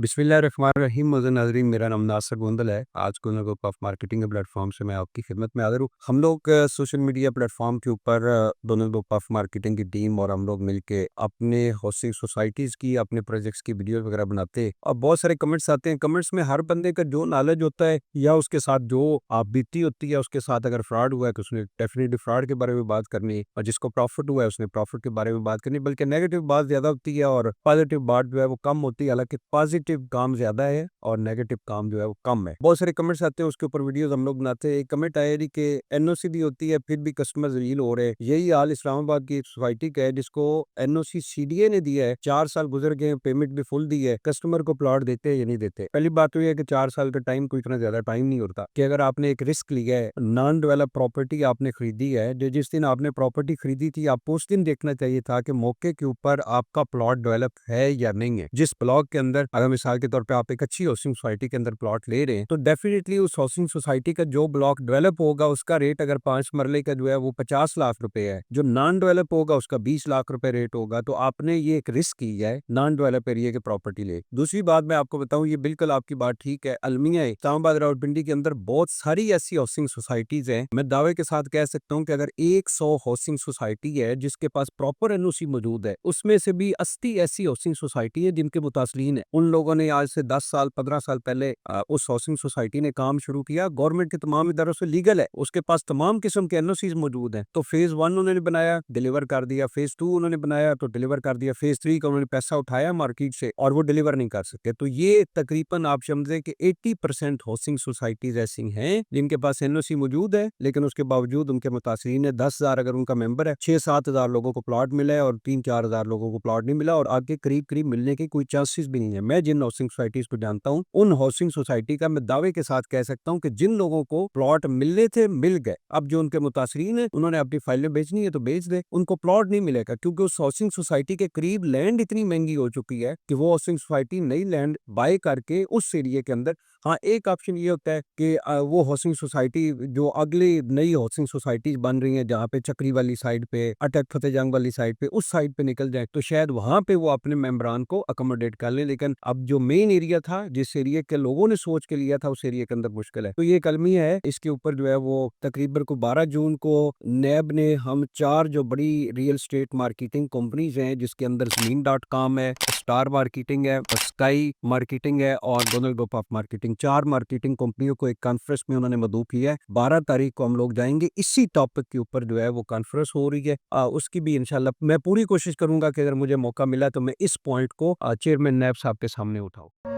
बिस्मिल्लाहिर्रहमानिर्रहीम। मज़े नाज़रीन, मेरा नाम नासिर गोंदल है। आज कोना ग्रुप ऑफ मार्केटिंग के प्लेटफॉर्म से मैं आपकी खिदमत में हाज़िर हूँ। हम लोग सोशल मीडिया प्लेटफॉर्म के ऊपर दोनों ग्रुप ऑफ मार्केटिंग की टीम और हम लोग मिलके अपने हाउसिंग सोसाइटीज़ की, अपने प्रोजेक्ट्स की वीडियो वगैरह बनाते हैं और बहुत सारे कमेंट्स आते हैं। कमेंट्स में हर बंदे का जो नॉलेज होता है या उसके साथ जो आप बीती होती है, उसके साथ अगर फ्रॉड हुआ है तो उसने डेफिनेटली फ्रॉड के बारे में बात करनी है, और जिसको प्रॉफिट हुआ है उसने प्रॉफिट के बारे में बात करनी है। बल्कि नेगेटिव बात ज़्यादा होती है और पॉजिटिव बात जो है वो कम होती है। हालांकि पॉजिटिव काम ज़्यादा है और नेगेटिव काम जो है वो कम है। बहुत सारे कमेंट्स आते हैं, उसके ऊपर वीडियोस हम लोग बनाते हैं। एक कमेंट आया जी कि एनओसी दी होती है फिर भी कस्टमर जलील हो रहे हैं। यही हाल इस्लामाबाद की एक सोसाइटी का है जिसको एनओसी सीडीए ने दिया है। 4 साल गुजर गए, पेमेंट भी फुल दी है, कस्टमर को प्लॉट देते हैं या नहीं देते। पहली बात तो यह है कि 4 साल का टाइम कोई इतना ज्यादा टाइम नहीं होता कि अगर आपने एक रिस्क लिया है, नॉन डेवलप प्रॉपर्टी आपने खरीदी है, जो जिस दिन आपने प्रॉपर्टी खरीदी थी आपको उस दिन देखना चाहिए था कि मौके के ऊपर आपका प्लॉट डेवलप है या नहीं है। जिस ब्लॉक के अंदर अगर मिसाल के तौर पे आप एक अच्छी हाउसिंग सोसाइटी के अंदर प्लॉट ले रहे हैं तो डेफिनेटली उस हाउसिंग सोसाइटी का जो ब्लॉक डेवलप होगा उसका रेट अगर 5 मरले का जो है वो 50 लाख रुपए है, जो नॉन डेवलप होगा उसका 20 लाख रुपए रेट होगा। तो आपने ये एक रिस्क की है नॉन डेवलप एरिया की प्रॉपर्टी ले। दूसरी बात मैं आपको बताऊं, ये बिल्कुल आपकी बात ठीक है। अलमिया इस्लामाबाद रावलपिंडी के अंदर बहुत सारी ऐसी हाउसिंग सोसाइटीज हैं। मैं दावे के साथ कह सकता हूँ कि अगर 100 हाउसिंग सोसाइटी है जिसके पास प्रॉपर एनओसी मौजूद है, उसमें से भी 80 ऐसी हाउसिंग सोसाइटी है जिनके मुतासलीन है। उन लोगों ने आज से 10 साल 15 साल पहले उस हाउसिंग सोसाइटी ने काम शुरू किया। गवर्नमेंट के तमाम इदारों से लीगल है, उसके पास तमाम किस्म के एनओसीज मौजूद हैं। तो फेज 1 उन्होंने बनाया, डिलीवर कर दिया। फेज 2 उन्होंने बनाया तो डिलीवर कर दिया। फेज 3 का उन्होंने पैसा उठाया मार्केट से और वो डिलीवर नहीं कर सके। तो ये तकरीबन आप समझे कि 80% हाउसिंग सोसाइटीज ऐसी हैं जिनके पास एनओसी मौजूद है, लेकिन उसके बावजूद उनके मुतासरीन है 10,000 अगर उनका मेंबर है, 6-7 हजार लोगों को प्लॉट मिला है और 3-4 हजार लोगों को प्लॉट नहीं मिला और आगे करीब करीब मिलने के कोई चांसेस भी नहीं है। मैं जिन हाउसिंग सोसाइटीज को जानता हूँ उन हाउसिंग सोसाइटी का मैं दावे के साथ कह सकता हूँ कि जिन लोगों को प्लॉट मिलने थे मिल गए। अब जो उनके मुतासरीन है उन्होंने अपनी फाइलें बेचनी है तो बेच दे, उनको प्लॉट नहीं मिलेगा क्योंकि उस हाउसिंग सोसाइटी के करीब लैंड इतनी महंगी हो चुकी है कि वो हाउसिंग सोसाइटी नई लैंड बाय करके उस एरिया के अंदर। हाँ, एक ऑप्शन ये होता है कि वो हाउसिंग सोसाइटी जो अगली नई हाउसिंग सोसाइटीज बन रही हैं जहाँ पे चक्री वाली साइड पे, अटक फतेहजंग वाली साइड पे, उस साइड पे निकल जाए तो शायद वहां पे वो अपने मेंबरान को अकोमोडेट कर ले। लेकिन अब जो मेन एरिया था, जिस एरिया के लोगों ने सोच के लिया था, उस एरिया के अंदर मुश्किल है। तो ये कलमी है, इसके ऊपर जो है वो तकरीबन को 12 जून को नैब ने हम 4 जो बड़ी रियल स्टेट मार्केटिंग कंपनीज हैं जिसके अंदर ज़मीन.com है, स्टार मार्केटिंग है, स्काई मार्केटिंग है और Donal group of marketing, 4 marketing कंपनियों को एक कॉन्फ्रेंस में उन्होंने मदऊ किया है। 12 तारीख को हम लोग जाएंगे, इसी टॉपिक के ऊपर जो है वो कॉन्फ्रेंस हो रही है। उसकी भी इंशाल्लाह मैं पूरी कोशिश करूंगा कि अगर मुझे मौका मिला तो मैं इस पॉइंट को चेयरमैन नैब साहब के सामने उठाऊं।